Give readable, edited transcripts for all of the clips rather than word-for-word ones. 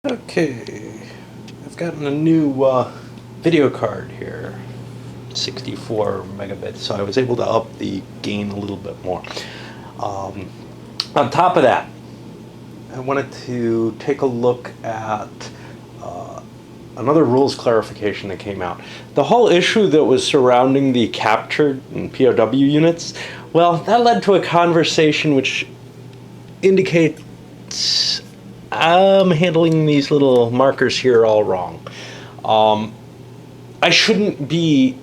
Okay, I've gotten a new video card here, 64 megabits, so I was able to up the gain a little bit more. Um, on top of that, I wanted to take a look at another rules clarification that came out. The whole issue that was surrounding the captured and POW units, well, that led to a conversation which indicates I'm handling these little markers here all wrong. I shouldn't be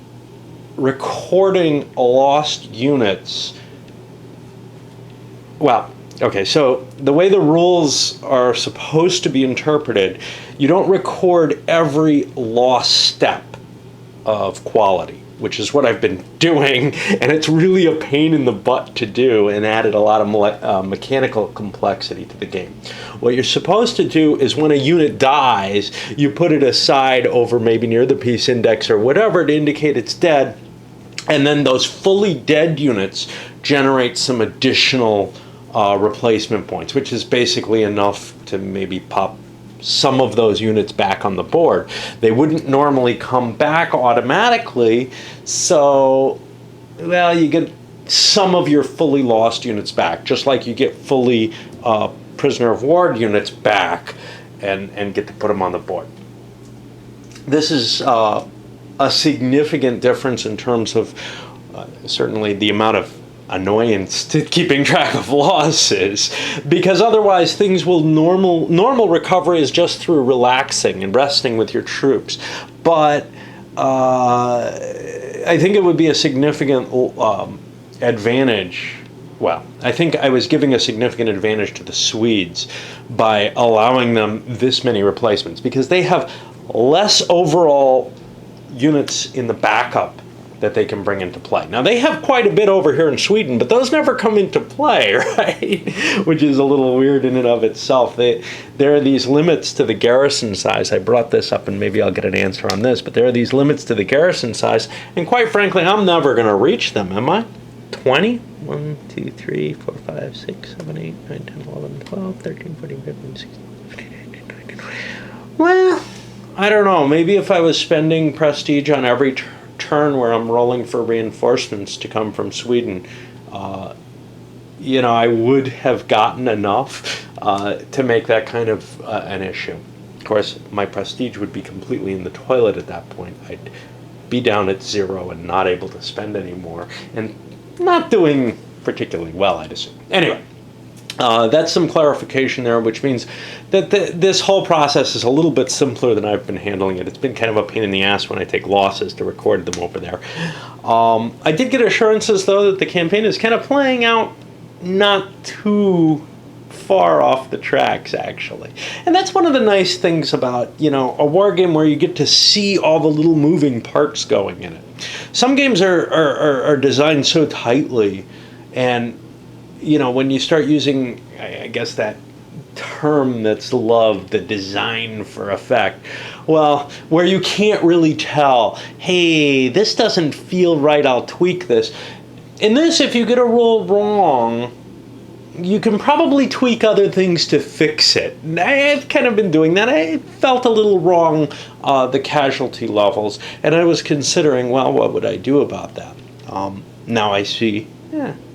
recording lost units. Well, okay, so the way the rules are supposed to be interpreted, you don't record every lost step of quality, which is what I've been doing, and it's really a pain in the butt to do and added a lot of mechanical complexity to the game. What you're supposed to do is when a unit dies, you put it aside over maybe near the piece index or whatever to indicate it's dead, and then those fully dead units generate some additional replacement points, which is basically enough to maybe pop some of those units back on the board. They wouldn't normally come back automatically, so, well, you get some of your fully lost units back, just like you get fully prisoner of war units back and get to put them on the board. This is a significant difference in terms of certainly the amount of annoyance to keeping track of losses, because otherwise things will normal recovery is just through relaxing and resting with your troops. But I think it would be a significant advantage. Well, I think I was giving a significant advantage to the Swedes by allowing them this many replacements, because they have less overall units in the backup that they can bring into play. Now, they have quite a bit over here in Sweden, but those never come into play, right? Which is a little weird in and of itself. There are these limits to the garrison size. I brought this up, and maybe I'll get an answer on this, but there are these limits to the garrison size, and quite frankly, I'm never going to reach them, am I? 20? 1, 2, 3, 4, 5, 6, 7, 8, 9, 10, 11, 12, 13, 14, 15, 16, 17, 18, 19, 20. Well, I don't know. Maybe if I was spending prestige on every turn where I'm rolling for reinforcements to come from Sweden, I would have gotten enough to make that kind of an issue. Of course, my prestige would be completely in the toilet at that point. I'd be down at 0 and not able to spend anymore, and not doing particularly well, I'd assume. Anyway, that's some clarification there, which means that this whole process is a little bit simpler than I've been handling it. It's been kind of a pain in the ass when I take losses to record them over there. I did get assurances, though, that the campaign is kind of playing out not too far off the tracks, actually. And that's one of the nice things about, a war game where you get to see all the little moving parts going in it. Some games are designed so tightly, and when you start using, I guess, that term that's loved, the design for effect, well, where you can't really tell, hey, this doesn't feel right, I'll tweak this. In this, if you get a rule wrong, you can probably tweak other things to fix it. I've kind of been doing that. I felt a little wrong, the casualty levels, and I was considering, well, what would I do about that? Now I see,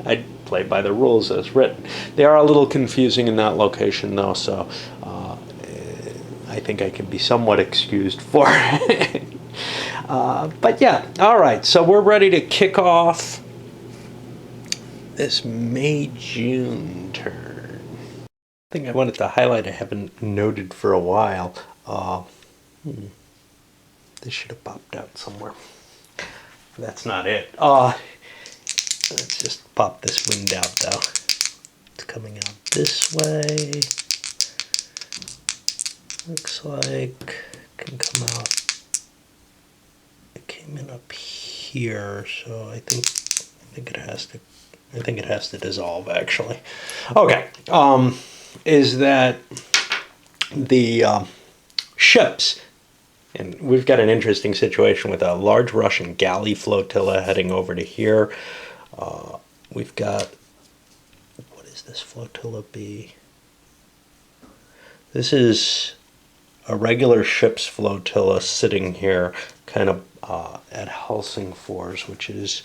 I'd play by the rules as written. They are a little confusing in that location, though, so I think I can be somewhat excused for it. But yeah, all right, so we're ready to kick off this May-June turn. I think I wanted to highlight I haven't noted for a while. This should have popped out somewhere. That's not it. Let's just pop this wind out, though. It's coming out this way. Looks like it can come out. It came in up here, so I think it has to. I think it has to dissolve, actually. Okay, is that the ships, and we've got an interesting situation with a large Russian galley flotilla heading over to here. We've got, what is this flotilla be? This is a regular ship's flotilla sitting here kind of at Helsingfors, which is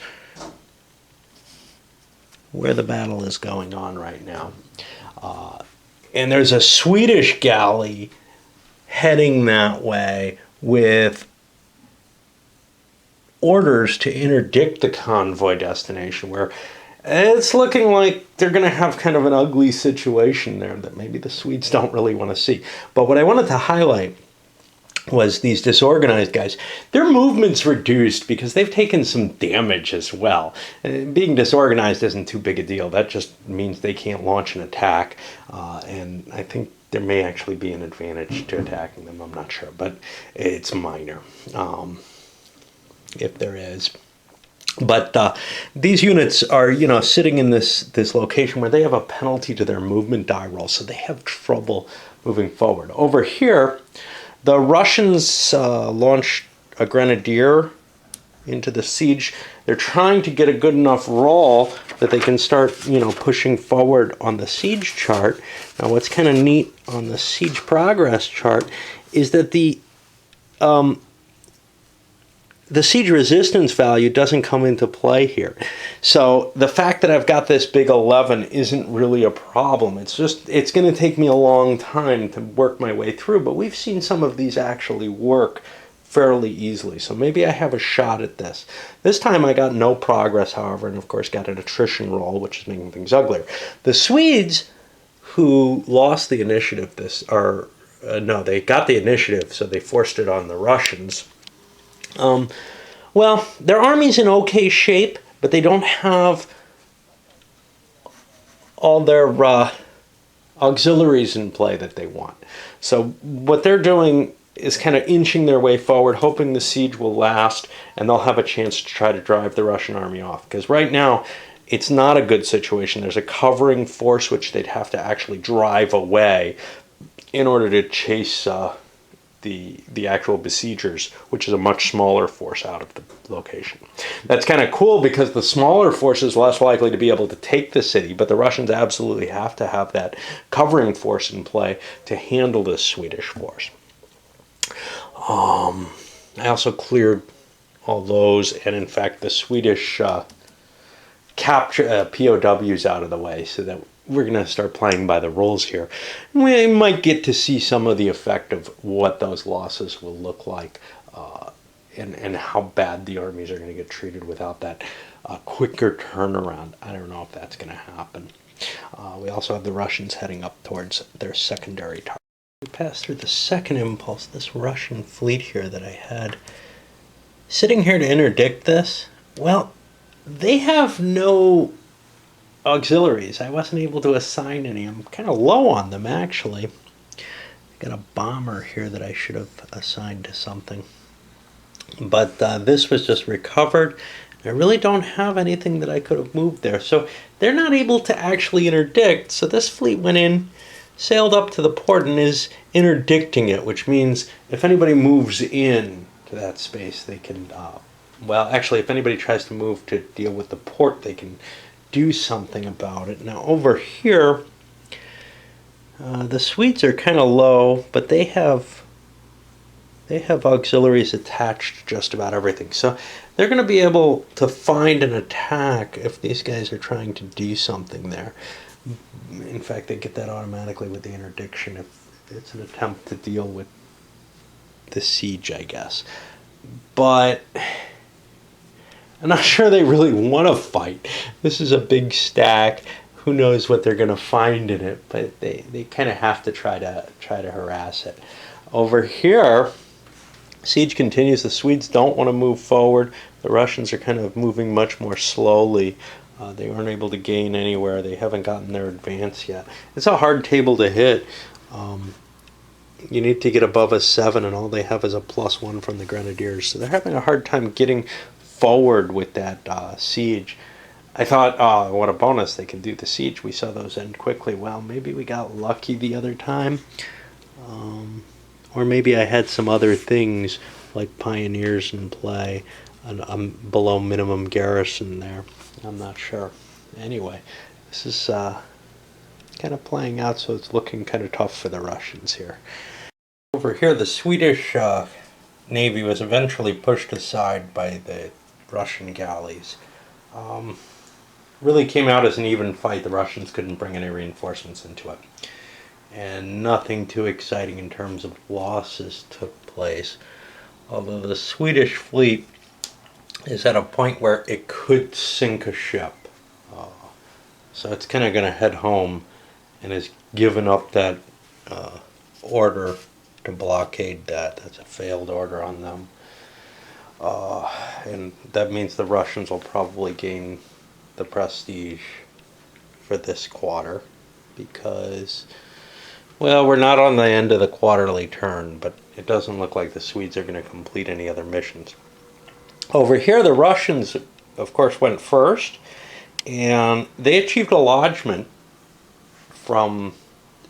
where the battle is going on right now. And there's a Swedish galley heading that way with orders to interdict the convoy destination, where it's looking like they're going to have kind of an ugly situation there that maybe the Swedes don't really want to see. But what I wanted to highlight was these disorganized guys. Their movement's reduced because they've taken some damage as well. Being disorganized isn't too big a deal. That just means they can't launch an attack. And I think there may actually be an advantage to attacking them. I'm not sure, but it's minor, if there is. But these units are, sitting in this location where they have a penalty to their movement die roll, so they have trouble moving forward. Over here, the Russians launched a grenadier into the siege. They're trying to get a good enough roll that they can start, pushing forward on the siege chart. Now, what's kind of neat on the siege progress chart is that the siege resistance value doesn't come into play here. So the fact that I've got this big 11 isn't really a problem. It's going to take me a long time to work my way through, but we've seen some of these actually work fairly easily. So maybe I have a shot at this. This time I got no progress, however, and of course got an attrition roll, which is making things uglier. The Swedes, who lost the initiative, they got the initiative, so they forced it on the Russians. Well, their army's in okay shape, but they don't have all their auxiliaries in play that they want. So what they're doing is kind of inching their way forward, hoping the siege will last, and they'll have a chance to try to drive the Russian army off. Because right now, it's not a good situation. There's a covering force which they'd have to actually drive away in order to chase the actual besiegers, which is a much smaller force out of the location. That's kind of cool because the smaller force is less likely to be able to take the city, but the Russians absolutely have to have that covering force in play to handle this Swedish force. I also cleared all those, and in fact the Swedish capture POWs out of the way, so that we're going to start playing by the rules here. We might get to see some of the effect of what those losses will look like, and how bad the armies are going to get treated without that quicker turnaround. I don't know if that's going to happen. We also have the Russians heading up towards their secondary target. We pass through the second impulse, this Russian fleet here that I had sitting here to interdict this. Well, they have no auxiliaries. I wasn't able to assign any. I'm kind of low on them, actually. I got a bomber here that I should have assigned to something. But this was just recovered. I really don't have anything that I could have moved there. So they're not able to actually interdict. So this fleet went in, sailed up to the port, and is interdicting it, which means if anybody moves in to that space, they can, well, actually, if anybody tries to move to deal with the port, they can do something about it. Now over here, the Swedes are kind of low, but they have auxiliaries attached to just about everything. So they're going to be able to find an attack if these guys are trying to do something there. In fact, they get that automatically with the interdiction if it's an attempt to deal with the siege, I guess. But I'm not sure they really want to fight. This is a big stack. Who knows what they're going to find in it, but they kind of have to try to harass it. Over here, siege continues. The Swedes don't want to move forward. The Russians are kind of moving much more slowly. They aren't able to gain anywhere. They haven't gotten their advance yet. It's a hard table to hit. You need to get above a 7, and all they have is a +1 from the Grenadiers. So they're having a hard time getting forward with that siege. I thought, what a bonus, they can do the siege. We saw those end quickly. Well, maybe we got lucky the other time. Or maybe I had some other things like pioneers in play, and below minimum garrison there. I'm not sure. Anyway, this is kind of playing out, so it's looking kind of tough for the Russians here. Over here, the Swedish Navy was eventually pushed aside by the Russian galleys. Really came out as an even fight. The Russians couldn't bring any reinforcements into it. And nothing too exciting in terms of losses took place. Although the Swedish fleet is at a point where it could sink a ship. So it's kind of going to head home and has given up that order to blockade that. That's a failed order on them. And that means the Russians will probably gain the prestige for this quarter because, well, we're not on the end of the quarterly turn, but it doesn't look like the Swedes are going to complete any other missions. Over here, the Russians, of course, went first, and they achieved a lodgment from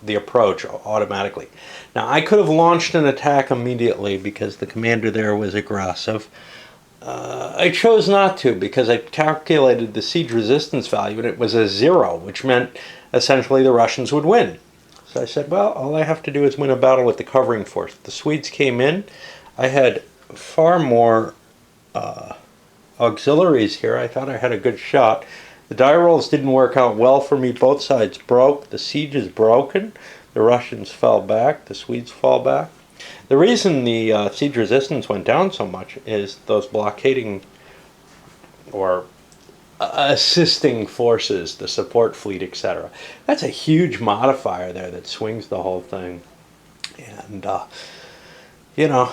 the approach automatically. Now, I could have launched an attack immediately because the commander there was aggressive. I chose not to because I calculated the siege resistance value and it was a 0, which meant essentially the Russians would win. So I said, well, all I have to do is win a battle with the covering force. The Swedes came in. I had far more auxiliaries here. I thought I had a good shot. The die rolls didn't work out well for me. Both sides broke. The siege is broken. The Russians fell back. The Swedes fall back. The reason the siege resistance went down so much is those blockading or assisting forces, the support fleet, etc. That's a huge modifier there that swings the whole thing. And, you know,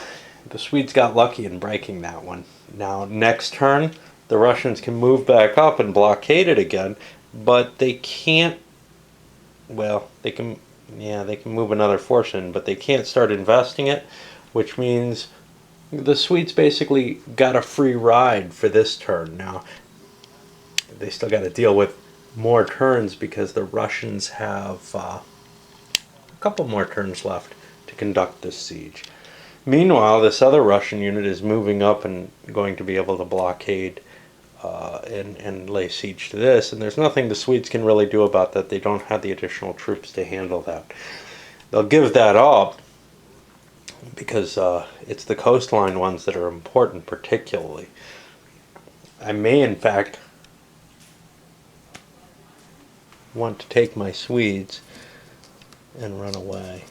the Swedes got lucky in breaking that one. Now, next turn, the Russians can move back up and blockade it again, but they can't, well, they can move another force in, but they can't start investing it, which means the Swedes basically got a free ride for this turn. Now, they still got to deal with more turns because the Russians have a couple more turns left to conduct this siege. Meanwhile, this other Russian unit is moving up and going to be able to blockade and lay siege to this, and there's nothing the Swedes can really do about that. They don't have the additional troops to handle that. They'll give that up because it's the coastline ones that are important particularly. I may, in fact, want to take my Swedes and run away.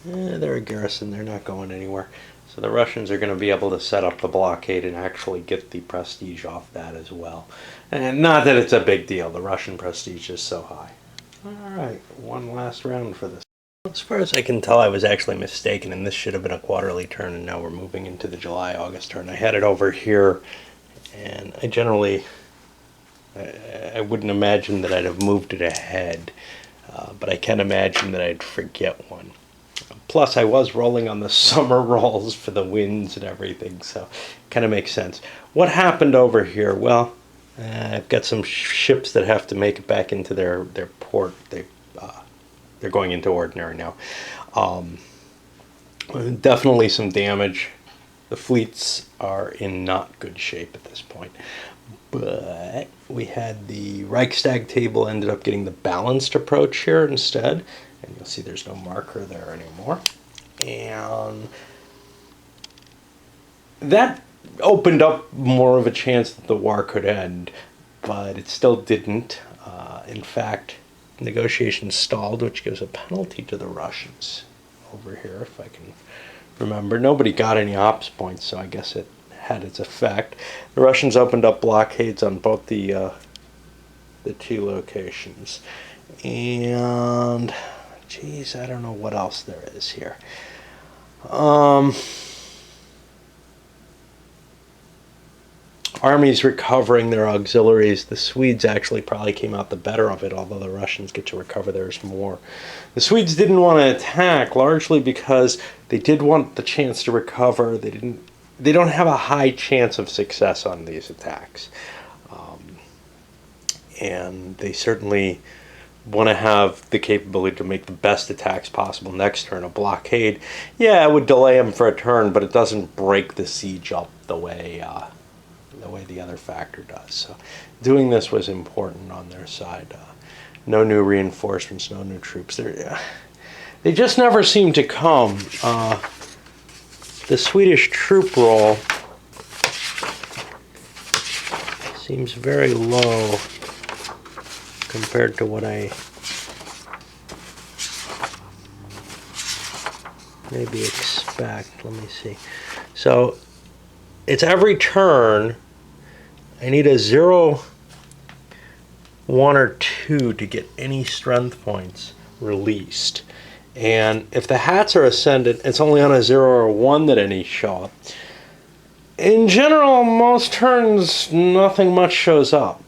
They're a garrison. They're not going anywhere. So the Russians are going to be able to set up the blockade and actually get the prestige off that as well. And not that it's a big deal. The Russian prestige is so high. All right, one last round for this. As far as I can tell, I was actually mistaken, and this should have been a quarterly turn, and now we're moving into the July-August turn. I had it over here, and I wouldn't imagine that I'd have moved it ahead, but I can imagine that I'd forget one. Plus, I was rolling on the summer rolls for the winds and everything, so kind of makes sense. What happened over here? Well, I've got some ships that have to make it back into their port. They're going into ordinary now. Definitely some damage. The fleets are in not good shape at this point. But we had the Reichstag table ended up getting the balanced approach here instead. And you'll see there's no marker there anymore. And that opened up more of a chance that the war could end, but it still didn't. In fact, negotiations stalled, which gives a penalty to the Russians over here, if I can remember. Nobody got any ops points, so I guess it had its effect. The Russians opened up blockades on both the two locations. And geez, I don't know what else there is here. Armies recovering their auxiliaries. The Swedes actually probably came out the better of it, although the Russians get to recover theirs more. The Swedes didn't want to attack, largely because they did want the chance to recover. They don't have a high chance of success on these attacks. And they certainly want to have the capability to make the best attacks possible next turn. A blockade, yeah, it would delay them for a turn, but it doesn't break the siege up the way the other factor does. So doing this was important on their side. No new reinforcements, no new troops. They just never seem to come. The Swedish troop roll seems very low compared to what I maybe expect. Let me see. So it's every turn. I need a 0, 1, or 2 to get any strength points released. And if the hats are ascendant, it's only on a 0 or 1 that any show up. In general, most turns, nothing much shows up.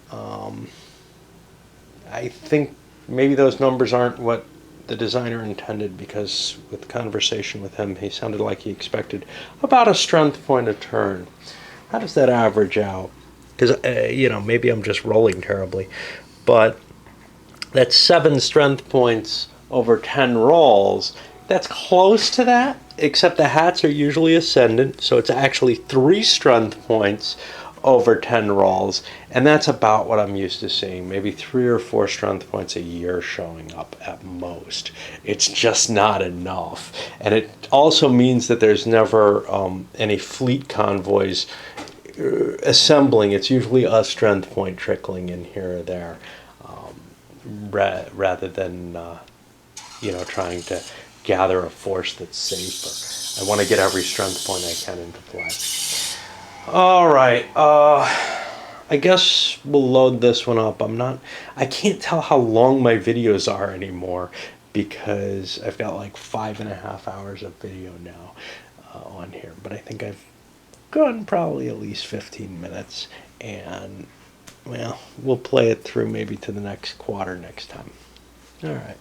I think maybe those numbers aren't what the designer intended, because with conversation with him, he sounded like he expected about a strength point a turn. How does that average out? Because, maybe I'm just rolling terribly. But that's 7 strength points over 10 rolls. That's close to that, except the hats are usually ascendant, so it's actually 3 strength points over 10 rolls, and that's about what I'm used to seeing. Maybe 3 or 4 strength points a year showing up at most. It's just not enough. And it also means that there's never any fleet convoys assembling. It's usually a strength point trickling in here or there, rather than trying to gather a force that's safer. I want to get every strength point I can into play. All right, I guess we'll load this one up. I can't tell how long my videos are anymore, because I've got like 5.5 hours of video now on here, but I think I've gone probably at least 15 minutes, and well, we'll play it through maybe to the next quarter next time. All right.